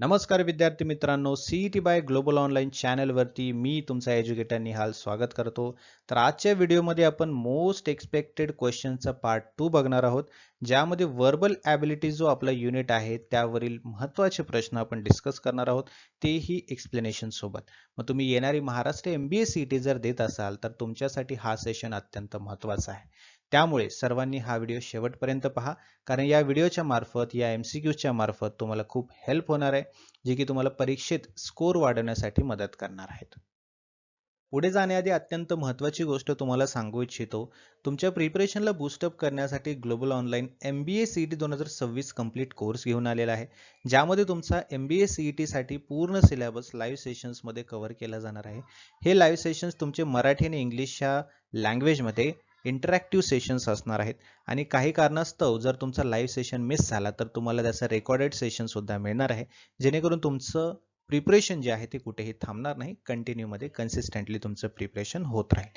नमस्कार विद्यार्थी मित्रांनो, सीईटी बाय ग्लोबल ऑनलाईन चॅनलवरती मी तुमचा एज्युकेटर निहाल स्वागत करतो. तर आजच्या व्हिडिओमध्ये आपण मोस्ट एक्सपेक्टेड क्वेश्चनचा पार्ट 2 बघणार आहोत, ज्यामध्ये व्हर्बल ॲबिलिटी जो आपला युनिट आहे त्यावरील महत्त्वाचे प्रश्न आपण डिस्कस करणार आहोत, तेही एक्सप्लेनेशन सोबत. मग तुम्ही येणारी महाराष्ट्र MBA सीईटी जर देत असाल तर तुमच्यासाठी हा सेशन अत्यंत महत्त्वाचा आहे. त्यामुळे सर्वांनी हा व्हिडिओ शेवटपर्यंत पहा, कारण या व्हिडिओच्या मार्फत या MCQच्या मार्फत तुम्हाला खूप हेल्प होणार आहे, जे की तुम्हाला परीक्षेत स्कोर वाढवण्यासाठी मदत करणार आहेत. पुढे जाण्याआधी अत्यंत महत्त्वाची गोष्ट तुम्हाला सांगू इच्छितो. तुमच्या प्रिपरेशनला बूस्टअप करण्यासाठी global online MBA CET 2026 complete course घेऊन आलेला आहे, ज्यामध्ये तुमचा MBA CET साठी पूर्ण सिलेबस लाईव्ह सेशन्समध्ये कव्हर केला जाणार आहे. हे लाईव्ह सेशन्स तुमचे मराठी आणि इंग्लिशच्या लँग्वेजमध्ये इंटरॅक्टिव्ह सेशन्स असणार आहेत आणि काही कारणास्तव जर तुमचा लाईव्ह सेशन मिस झाला तर तुम्हाला त्याचा रेकॉर्डेड सेशन सुद्धा मिळणार आहे, जेणेकरून तुमचं प्रिपरेशन जे आहे ते कुठेही थांबणार नाही, कंटिन्यूमध्ये कन्सिस्टंटली तुमचं प्रिपरेशन होत राहील.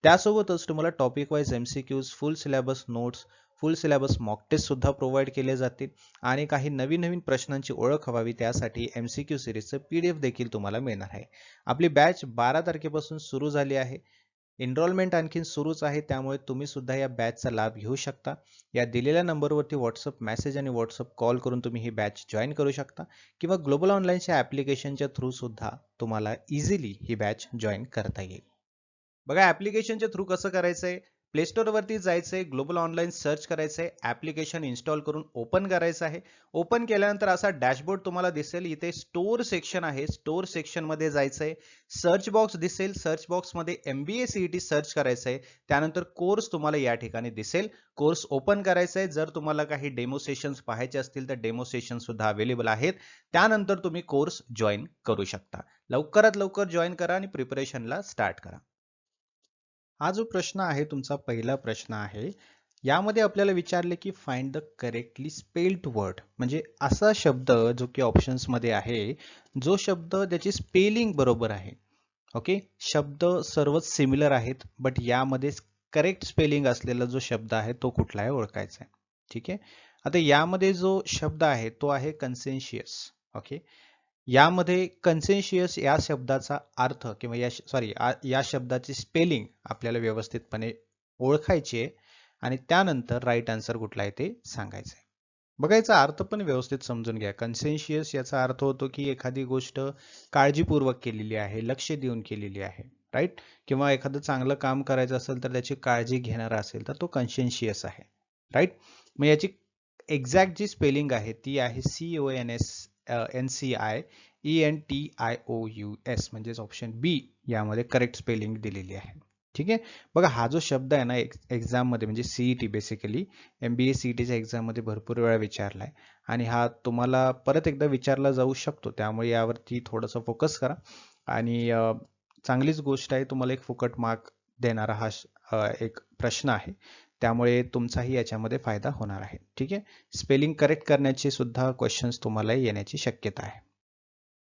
त्यासोबतच तुम्हाला topic wise MCQs, full syllabus notes, full syllabus mock test सुद्धा प्रोव्हाइड केले जातील आणि काही नवीन प्रश्नांची ओळख व्हावी त्यासाठी MCQ सिरीजचं PDF देखील तुम्हाला मिळणार आहे. आपली बॅच 12 तारखेपासून सुरू झाली आहे. एनरोलमेंट आणखीन सुरूच आहे, त्यामुळे तुम्ही सुद्धा या बॅचचा लाभ घेऊ शकता. या दिलेल्या नंबरवरती व्हॉट्सअप मेसेज आणि व्हॉट्सअप कॉल करून तुम्ही ही बॅच जॉईन करू शकता किंवा ग्लोबल ऑनलाईनच्या ॲप्लिकेशनच्या थ्रू सुद्धा तुम्हाला इझिली ही बॅच जॉईन करता येईल. बघा, ॲप्लिकेशनच्या थ्रू कसं करायचंय? प्ले स्टोअरवरती जायचंय, ग्लोबल ऑनलाईन सर्च करायचंय, ॲप्लिकेशन इन्स्टॉल करून ओपन करायचं आहे. ओपन केल्यानंतर असा डॅशबोर्ड तुम्हाला दिसेल. इथे स्टोअर सेक्शन आहे, स्टोअर सेक्शनमध्ये जायचंय. सर्च बॉक्स दिसेल, सर्च बॉक्समध्ये MBA CET सर्च करायचंय. त्यानंतर कोर्स तुम्हाला या ठिकाणी दिसेल. कोर्स ओपन करायचंय. जर तुम्हाला काही डेमो सेशन्स पाहायचे असतील तर डेमो सेशन सुद्धा अवेलेबल आहेत. त्यानंतर तुम्ही कोर्स जॉईन करू शकता. लवकरात लवकर जॉईन करा आणि प्रिपरेशनला स्टार्ट करा. हा जो प्रश्न आहे तुमचा पहिला प्रश्न आहे, यामध्ये आपल्याला विचारले की find the correctly spelled word, म्हणजे असा शब्द जो की ऑप्शन्स मध्ये आहे, जो शब्द त्याची स्पेलिंग बरोबर आहे. ओके, शब्द सर्वच सिमिलर आहेत, बट यामध्ये करेक्ट स्पेलिंग असलेला जो शब्द आहे तो कुठला आहे ओळखायचा आहे. ठीक आहे, आता यामध्ये जो शब्द आहे तो आहे कन्सेन्शियस. ओके, यामध्ये कन्सेन्शियस या शब्दाचा अर्थ किंवा या शब्दाची स्पेलिंग आपल्याला व्यवस्थितपणे ओळखायची आहे आणि त्यानंतर राईट आन्सर कुठला आहे ते सांगायचं आहे. बघायचा अर्थ पण व्यवस्थित समजून घ्या. कन्सेन्शियस याचा अर्थ होतो की एखादी गोष्ट काळजीपूर्वक केलेली आहे, लक्ष देऊन केलेली आहे, राईट? किंवा एखादं चांगलं काम करायचं असेल तर त्याची काळजी घेणारा असेल तर तो कन्सेन्शियस आहे, राईट? मग याची एक्झॅक्ट जी स्पेलिंग आहे ती आहे CONSNCIENTIOUS, म्हणजेच ऑप्शन बी यामध्ये करेक्ट स्पेलिंग दिलेली आहे. ठीक आहे, बघा हा जो शब्द आहे ना एक्झाम मध्ये, म्हणजे CET बेसिकली MBA CETच्या एक्झाम मध्ये भरपूर वेळा विचारलाय आणि हा तुम्हाला परत एकदा विचारला जाऊ शकतो, त्यामुळे यावरती थोडंसं फोकस करा. आणि चांगलीच गोष्ट आहे, तुम्हाला एक फुकट मार्क देणारा हा एक प्रश्न आहे, त्यामुळे तुमचाही याच्यामध्ये फायदा होणार आहे. ठीक आहे, स्पेलिंग करेक्ट करण्याचे सुद्धा क्वेश्चन्स तुम्हाला येण्याची शक्यता आहे.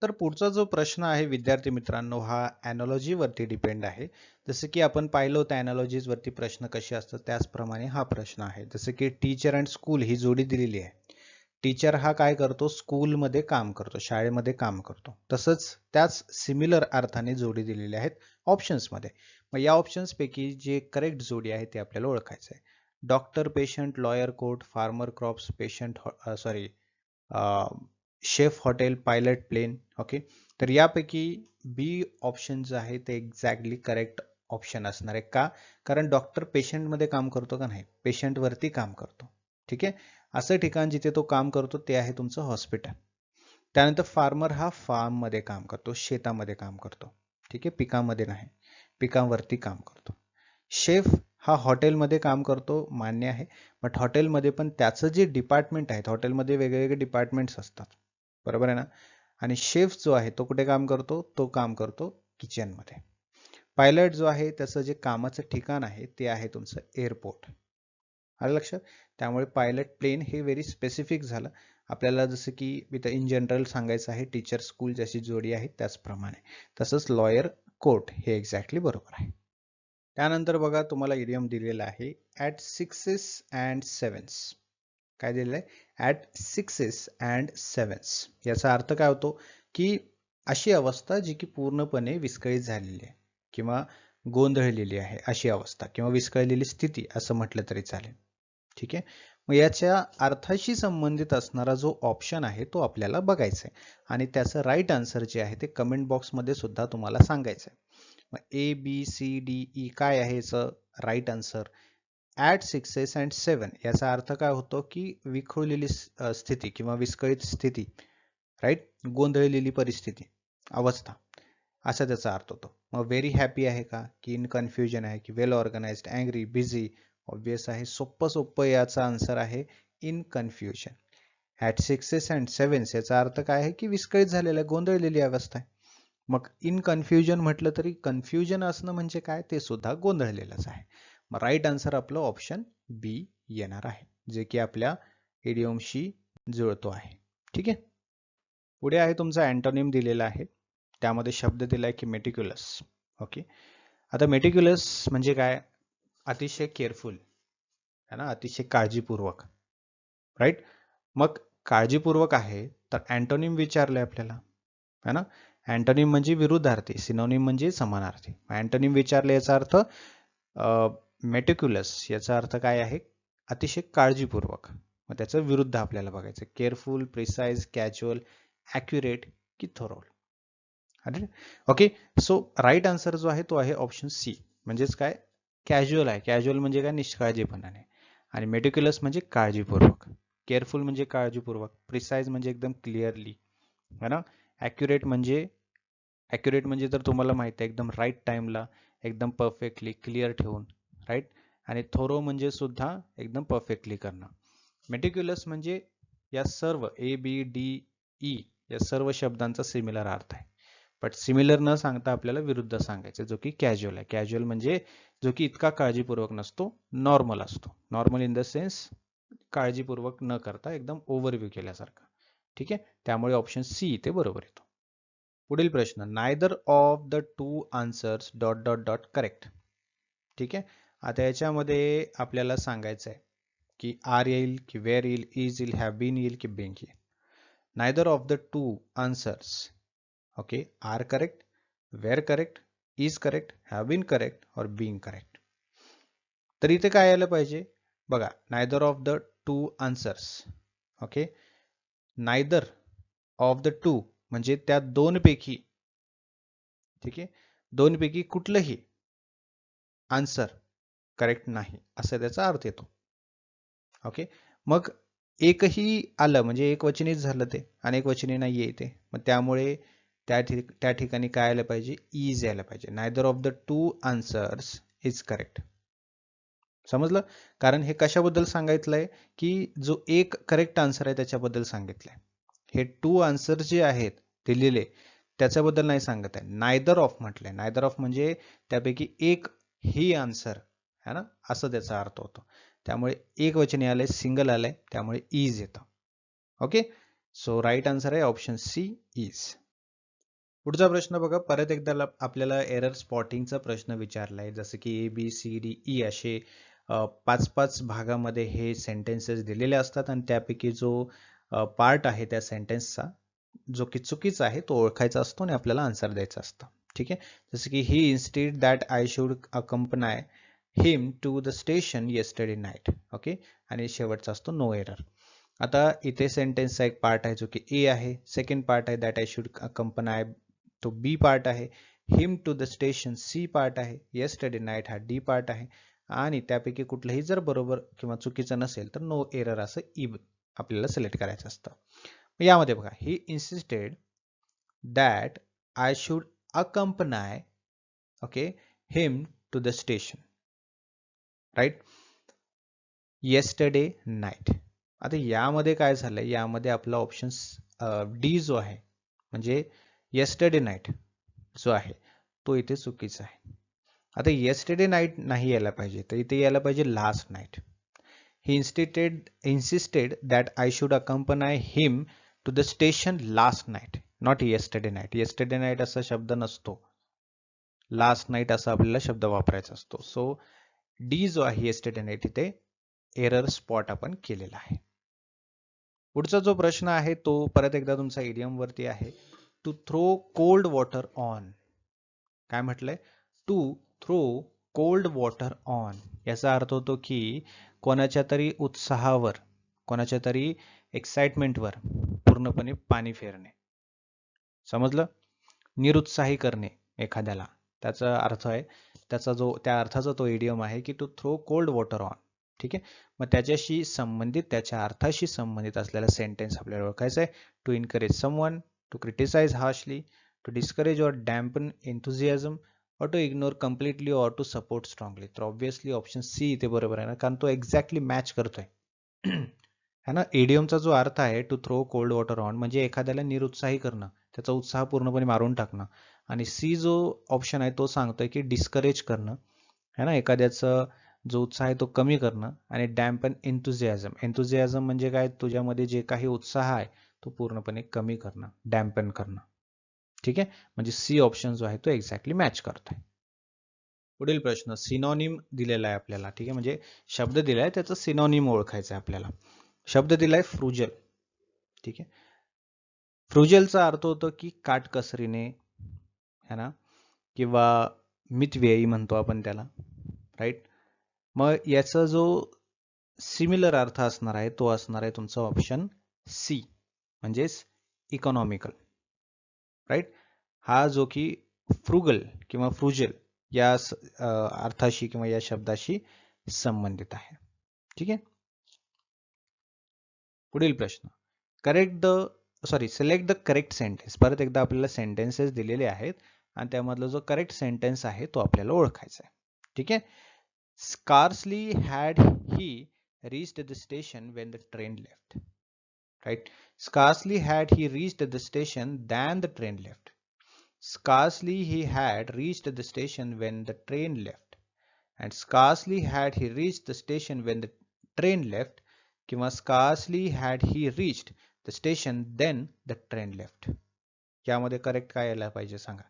तर पुढचा जो प्रश्न आहे विद्यार्थी मित्रांनो, हा ॲनॉलॉजी वरती डिपेंड आहे. जसं की आपण पाहिलं होतं ॲनॉलॉजीज वरती प्रश्न कसे असतात, त्याचप्रमाणे हा प्रश्न आहे. जसं की टीचर अँड स्कूल ही जोडी दिलेली आहे. टीचर हा काय करतो? स्कूलमध्ये काम करतो, शाळेमध्ये काम करतो. तसंच त्याच सिमिलर अर्थाने जोडी दिलेली आहेत ऑप्शन्समध्ये. मग या ऑप्शन्स पैकी जे करेक्ट जोडी आहे ते आपल्याला ओळखायचं आहे. Doctor patient, lawyer court, farmer crops, patient chef hotel, pilot plane. Okay, तर यापैकी बी ऑप्शन जे आहे ते एक्झॅक्टली करेक्ट ऑप्शन असणार आहे. का? कारण डॉक्टर पेशंटमध्ये काम करतो का? नाही, पेशंटवरती काम करतो. ठीक आहे, असं ठिकाण जिथे तो काम करतो ते आहे तुमचं हॉस्पिटल. त्यानंतर फार्मर हा फार्म मध्ये काम करतो, शेतामध्ये काम करतो. ठीक आहे, पिकामध्ये नाही, पिकांवरती काम करतो. शेफ हा हॉटेलमध्ये काम करतो, मान्य आहे, बट हॉटेलमध्ये पण त्याचं जे डिपार्टमेंट आहे, हॉटेलमध्ये वेगवेगळे डिपार्टमेंट्स असतात, बरोबर आहे ना? आणि शेफ जो आहे तो कुठे काम करतो? तो काम करतो किचनमध्ये. पायलट जो आहे त्याचं जे कामाचं ठिकाण आहे ते आहे तुमचं एअरपोर्ट. आलं लक्षात? त्यामुळे पायलट प्लेन हे व्हेरी स्पेसिफिक झालं आपल्याला, जसं की इथं इन जनरल सांगायचं आहे, टीचर स्कूल जशी जोडी आहे त्याचप्रमाणे. तसंच लॉयर कोर्ट हे एक्झॅक्टली बरोबर आहे. त्यानंतर बघा तुम्हाला इडियम दिलेला आहे ॲट 6s and 7s. काय दिलेलं आहे ॲट 6s and 7s. याचा अर्थ काय होतो की अशी अवस्था जी की पूर्णपणे विस्कळीत झालेली आहे किंवा गोंधळलेली आहे अशी अवस्था किंवा विस्कळलेली स्थिती असं म्हटलं तरी चालेल. ठीक आहे. मग याच्या अर्थाशी संबंधित असणारा जो ऑप्शन आहे तो आपल्याला बघायचा आहे आणि त्याचं राईट आन्सर जे आहे ते कमेंट बॉक्समध्ये सुद्धा तुम्हाला सांगायचं आहे. मग ABCDE काय आहे याचं right answer at 6s and 7. याचा अर्थ काय होतो की विखुरलेली स्थिती किंवा विस्कळीत स्थिती, राईट, गोंधळलेली परिस्थिती, अवस्था, असा त्याचा अर्थ होतो. मग व्हेरी हॅपी आहे का, की इन कन्फ्युजन आहे, की वेल ऑर्गनाइज्ड, अँग्री, बिझी, ऑब्वियस आहे. सोप्पं याचा आन्सर आहे in confusion. At 6s and 7s याचा अर्थ काय आहे की विस्कळीत झालेला गोंधळलेली अवस्था आहे. मग इन कन्फ्युजन म्हटलं तरी कन्फ्युजन असणं म्हणजे काय, ते सुद्धा गोंधळलेलंच आहे. मग राईट आन्सर आपलं ऑप्शन बी येणार आहे, जे की आपल्या इडियमशी जुळतो आहे. ठीक आहे. पुढे आहे तुमचा अँटोनिम दिलेला आहे, त्यामध्ये शब्द दिला आहे की मेटिक्युलस. ओके. आता मेटिक्युलस म्हणजे काय, अतिशय केअरफुल है ना, अतिशय काळजीपूर्वक, राईट. मग काळजीपूर्वक आहे तर अँटोनिम विचारलंय आपल्याला, है ना. अँटोनिम म्हणजे विरुद्धार्थी, सिनोनिम म्हणजे समानार्थी. अँटोनिम विचारले याचा अर्थ मेटिक्युलस याचा अर्थ काय आहे, अतिशय काळजीपूर्वक. मग त्याचं विरुद्ध आपल्याला बघायचं, केअरफुल, प्रिसाइज, कॅज्युअल, ॲक्युरेट की थोरो. ओके. सो राईट आन्सर जो आहे तो आहे ऑप्शन सी, म्हणजेच काय, कॅज्युअल आहे. कॅज्युअल म्हणजे काय, निष्काळजीपणाने. आणि मेटिक्युलस म्हणजे काळजीपूर्वक. केअरफुल म्हणजे काळजीपूर्वक. प्रिसाइज म्हणजे एकदम क्लिअरली, है ना. ॲक्युरेट म्हणजे तर तुम्हाला माहिती आहे एकदम राईट टाइमला, एकदम परफेक्टली क्लिअर ठेवून, राईट. आणि थोरो म्हणजे सुद्धा एकदम परफेक्टली करणं. मेटिक्युलस म्हणजे या सर्व ABDE या सर्व शब्दांचा सिमिलर अर्थ आहे. बट सिमिलर न सांगता आपल्याला विरुद्ध सांगायचं, जो की कॅज्युअल आहे. कॅज्युअल म्हणजे जो की इतका काळजीपूर्वक नसतो, नॉर्मल असतो. नॉर्मल इन द सेन्स काळजीपूर्वक न करता एकदम ओव्हरव्ह्यू केल्यासारखं. ठीक आहे. त्यामुळे ऑप्शन सी इथे बरोबर येतो. पुढील प्रश्न, neither of the two answers dot dot dot correct. ठीक आहे. आता याच्यामध्ये आपल्याला सांगायचं आहे की आर येईल की वेअर येईल, इज येईल, हॅव बीन येईल की बीइंग येईल. Neither of the two answers, okay, are correct, were correct, is correct, have been correct और बीइंग करेक्ट. तर इथे काय यायला पाहिजे बघा, neither of the two answers. Okay. Neither of the two म्हणजे त्या दोन पैकी, ठीक आहे, दोन पैकी कुठलंही आन्सर करेक्ट नाही असं त्याचा अर्थ येतो. ओके. मग एकही आलं म्हणजे एक वचनीच झालं, ते अनेक वचनी नाही आहे ते, मग त्यामुळे त्या ठिकाणी काय आलं पाहिजे, इज यायला पाहिजे. Neither of the two answers is correct. समजलं. कारण हे कशाबद्दल सांगितलंय की जो एक करेक्ट आन्सर आहे त्याच्याबद्दल सांगितलंय. हे टू आन्सर जे आहेत दिलेले त्याच्याबद्दल नाही सांगत आहे. नायदर ऑफ म्हटलंय. नायदर ऑफ म्हणजे त्यापैकी एक ही आन्सर है ना, असं त्याचा अर्थ होतो. त्यामुळे एक वचनी आलंय, सिंगल आलंय, त्यामुळे इज येतं. ओके. सो राईट आन्सर आहे ऑप्शन सी, इज. पुढचा प्रश्न बघा, परत एकदा आपल्याला एरर स्पॉटिंगचा प्रश्न विचारलाय. जसं की ABCDE असे 5-5 भागामध्ये हे सेंटेन्सेस दिलेले असतात आणि त्यापैकी जो पार्ट आहे त्या सेंटेन्सचा जो की चुकीचा आहे तो ओळखायचा असतो आणि आपल्याला आन्सर द्यायचा असतं. ठीक आहे. जसं की he insisted that I should accompany him to the station yesterday night. Okay. आणि शेवटचा असतो नो एरर. आता इथे सेंटेन्सचा एक पार्ट आहे जो की ए आहे, सेकंड पार्ट आहे दॅट आय शुड अकंपनाय, तो बी पार्ट आहे, him to the station C part आहे, येस्टरडे नाईट हा डी पार्ट आहे. आणि त्यापैकी कुठलंही जर बरोबर किंवा चुकीचं नसेल तर नो एरर असं ई आपल्याला सिलेक्ट करायचं असतं. यामध्ये बघा, he insisted that I should accompany, okay, him to the station, right, yesterday night. आता यामध्ये काय झालंय, यामध्ये आपला ऑप्शन डी जो आहे म्हणजे येस्टरडे नाईट जो आहे तो इथे चुकीचा आहे. आता येस्टरडे नाईट नाही यायला पाहिजे, तर इथे यायला पाहिजे last night. He insisted that I should accompany him to the station last night, not yesterday night. yesterday night असा शब्द नसतो, लास्ट नाईट असा आपल्याला शब्द वापरायचा असतो. सो डी जो आहे येस्टरडे नाईट इथे एरर स्पॉट आपण केलेला आहे. पुढचा जो प्रश्न आहे तो परत एकदा तुमचा इडियम वरती आहे. To throw cold water on. काय म्हटलंय? To throw cold water on. याचा अर्थ होतो की कोणाच्या तरी उत्साहावर, कोणाच्या तरी एक्साइटमेंटवर पूर्णपणे पाणी फेरणे. समजलं? निरुत्साही करणे एखाद्याला, त्याचा अर्थ आहे, त्या अर्थाचा तो इडियम आहे की to throw cold water on. ठीक आहे. मग त्याच्याशी संबंधित, त्याच्या अर्थाशी संबंधित असलेला सेंटेन्स आपल्याला ओळखायचा आहे. To encourage someone, to criticise harshly, to discourage or dampen enthusiasm, or to ignore completely, or to support strongly. तर ऑब्व्हियसली ऑप्शन सी इथे बरोबर आहे ना, कारण तो एक्झॅक्टली मॅच करतोय. है ना. इडियमचा जो अर्थ आहे to throw cold water on म्हणजे एखाद्याला निरुत्साही करणं, त्याचा उत्साह पूर्णपणे मारून टाकणं. आणि सी जो ऑप्शन आहे तो सांगतोय की डिस्करेज करणं, है ना, एखाद्याचा जो उत्साह आहे तो कमी करणं. आणि डॅम्पन एन्थुझियाझम, एन्थुझियाझम म्हणजे काय, तुझ्यामध्ये जे काही उत्साह आहे तो पूर्णपणे कमी करणं, डॅम्पन करणं. ठीक आहे. म्हणजे सी ऑप्शन जो आहे तो एक्झॅक्टली मॅच करतोय. पुढील प्रश्न सिनॉनिम दिलेला आहे आपल्याला. ठीक आहे. म्हणजे शब्द दिलाय, त्याचा सिनॉनिम ओळखायचा आहे आपल्याला. शब्द दिलाय फ्रुजल. ठीक आहे. फ्रुजलचा अर्थ होतो की काटकसरीने, है ना, किंवा मितव्ययी म्हणतो आपण त्याला, राईट. मग याचा जो सिमिलर अर्थ असणार आहे तो असणार आहे तुमचा ऑप्शन सी, म्हणजेच इकॉनॉमिकल, राईट. हा जो की फ्रुगल किंवा फ्रुजल या अर्थाशी किंवा या शब्दाशी संबंधित आहे. ठीक आहे. पुढील प्रश्न सिलेक्ट द करेक्ट सेंटेन्स. परत एकदा आपल्याला सेंटेन्सेस दिलेले आहेत आणि त्यामधला जो करेक्ट सेंटेन्स आहे तो आपल्याला ओळखायचा आहे. ठीक आहे. Scarcely had he reached the station when the train left. Right? Scarcely had he reached the station than the train left. Scarcely he had reached the station when the train left. And scarcely had he reached the station when the train left. किंवा scarcely had he reached the station then the train left. यामध्ये correct काय यायला पाहिजे सांगा.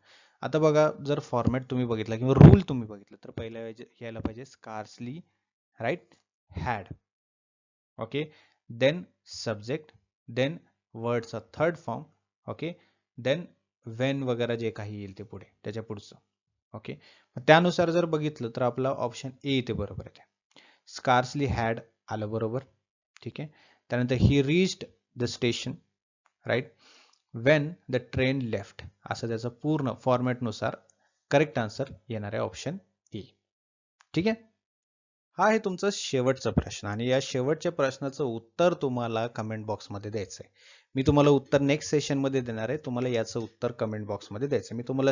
आता बघा, जर format तुम्ही बघितला किंवा रूल तुम्ही बघितलं तर पहिल्या यायला पाहिजे scarcely, right, had. Okay. Then subject, then वर्डचा third form. Okay. Then when वगैरे जे काही येईल ते पुढे, त्याच्या पुढचं. ओके. त्यानुसार जर बघितलं तर आपला ऑप्शन ए इथे बरोबर आहे. स्कार्सली हॅड आलं बरोबर. ठीक आहे. त्यानंतर he reached the station, right. When the train left, असं त्याचं पूर्ण फॉर्मॅटनुसार करेक्ट आन्सर येणार आहे ऑप्शन ए. ठीक आहे. हा आहे तुमचा शेवटचा प्रश्न आणि या शेवटच्या प्रश्नाचं उत्तर तुम्हाला कमेंट बॉक्समध्ये द्यायचं आहे. मी तुम्हाला उत्तर नेक्स्ट सेशनमध्ये देणार आहे. तुम्हाला याचं उत्तर कमेंट बॉक्समध्ये द्यायचं आहे. मी तुम्हाला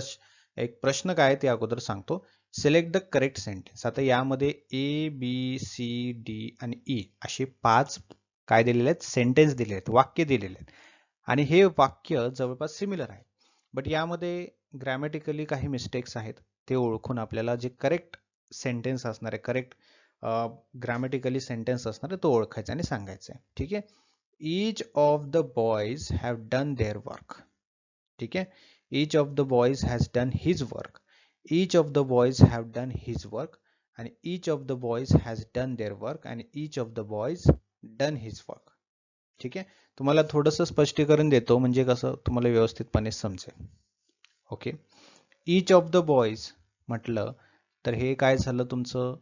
एक प्रश्न काय ते अगोदर सांगतो. Select the correct sentence. आता यामध्ये ए, बी, सी, डी आणि ई असे 5 काय दिलेले आहेत, सेंटेन्स दिलेले आहेत, वाक्य दिलेले आहेत. आणि हे वाक्य जवळपास सिमिलर आहे, बट यामध्ये ग्रॅमॅटिकली काही मिस्टेक्स आहेत. ते ओळखून आपल्याला जे करेक्ट सेंटेन्स असणार आहे, करेक्ट ग्रॅमॅटिकली सेंटेन्स असणार आहे तो ओळखायचा आणि सांगायचा आहे. ठीक आहे. Each of the boys have done their work. ठीक आहे. Each of the boys has done his work. Each of the boys have done his work आणि each of the boys has done their work आणि each of the boys done his work. ठीक आहे. तुम्हाला थोडंसं स्पष्टीकरण देतो म्हणजे कसं तुम्हाला व्यवस्थितपणे समजेल. Okay. Each of the boys म्हटलं तर हे काय झालं तुमचं,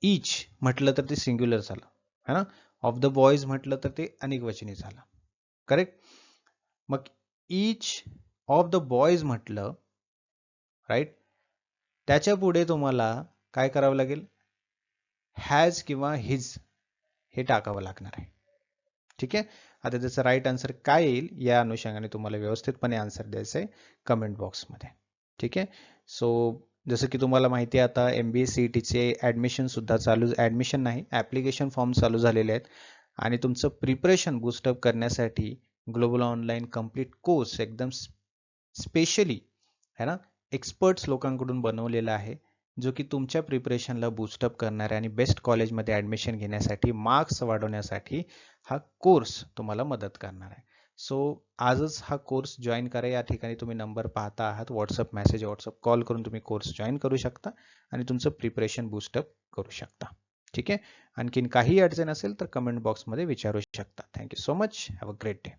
ईच म्हटलं तर ते सिंग्युलर झालं, है ना. ऑफ द बॉयज म्हटलं तर ते अनेकवचनी झालं. करेक्ट. मग ईच ऑफ द बॉयज म्हटलं, राईट, त्याच्या पुढे तुम्हाला काय करावं लागेल, हॅज किंवा हिज हे टाकावं लागणार आहे. ठीक आहे. आता त्याचं राईट आन्सर काय येईल या अनुषंगाने तुम्हाला व्यवस्थितपणे आन्सर द्यायचं आहे कमेंट बॉक्समध्ये. ठीक आहे. सो जसं की तुम्हाला माहिती आहे आता MBA CETचे ॲडमिशन सुद्धा ॲडमिशन नाही, ॲप्लिकेशन फॉर्म चालू झालेले आहेत आणि तुमचं प्रिपरेशन बूस्टअप करण्यासाठी ग्लोबल ऑनलाईन कम्प्लीट कोर्स एकदम स्पेशली, है ना, एक्सपर्ट्स लोकांकडून बनवलेला आहे, जो की तुमच्या प्रिपरेशनला बूस्टअप करणार आहे आणि बेस्ट कॉलेजमध्ये ॲडमिशन घेण्यासाठी, मार्क्स वाढवण्यासाठी हा कोर्स तुम्हाला मदत करणार आहे. सो आजच हा कोर्स जॉईन करा. या ठिकाणी तुम्ही नंबर पाहता आहात, व्हॉट्सअप मेसेज, व्हॉट्सअप कॉल करून तुम्ही कोर्स जॉईन करू शकता आणि तुमचं प्रिपरेशन बूस्टअप करू शकता. ठीक आहे. आणखीन काही अडचण असेल तर कमेंट बॉक्समध्ये विचारू शकता. Thank you so much. Have a great day.